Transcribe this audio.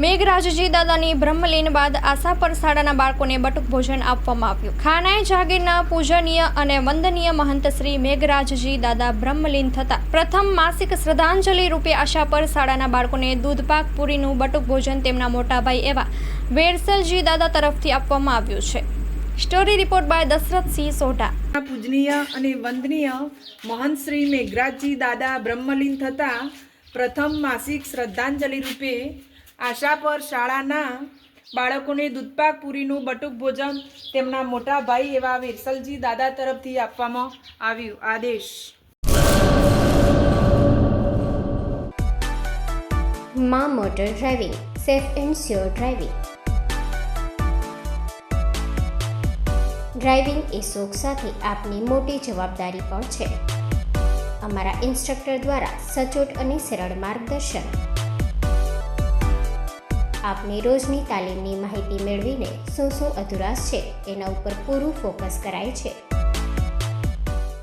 મેઘરાજજી દાદાની બ્રહ્મલીન બાદ આશાપર શાળાના બાળકોને બટુક ભોજન આપવામાં આવ્યું. ખાનાઈ જાગીરના પૂજનીય અને વંદનીય મહંત શ્રી મેઘરાજજી દાદા બ્રહ્મલીન થતા પ્રથમ માસિક શ્રદ્ધાંજલિ રૂપે આશાપર શાળાના બાળકોને દૂધપાક પૂરીનું બટુક ભોજન તેમના મોટાભાઈ એવા વેરસલજી દાદા તરફથી આપવામાં આવ્યું છે. Story report by Dashrathsinh Sodha. પૂજનીય અને વંદનીય મહંત શ્રી મેઘરાજજી દાદા બ્રહ્મલીન થતા પ્રથમ માસિક શ્રદ્ધાંજલિ રૂપે આશાપર શાળાના બાળકોને દૂધપાક પૂરીનું બટુક ભોજન તેમના મોટા ભાઈ એવા વેરસલજી દાદા તરફથી આપવામાં આવ્યું. આદેશ. માં motor driving, safe and sure driving. Driving એ શોખ સાથે આપની મોટી જવાબદારી પણ છે. અમારા ઇન્સ્ટ્રક્ટર દ્વારા સચોટ અને સરળ માર્ગદર્શન. આપની રોજની તાલીમની માહિતી મેળવીને શું અધુરાશ છે તેના ઉપર પૂરું ફોકસ કરાય છે.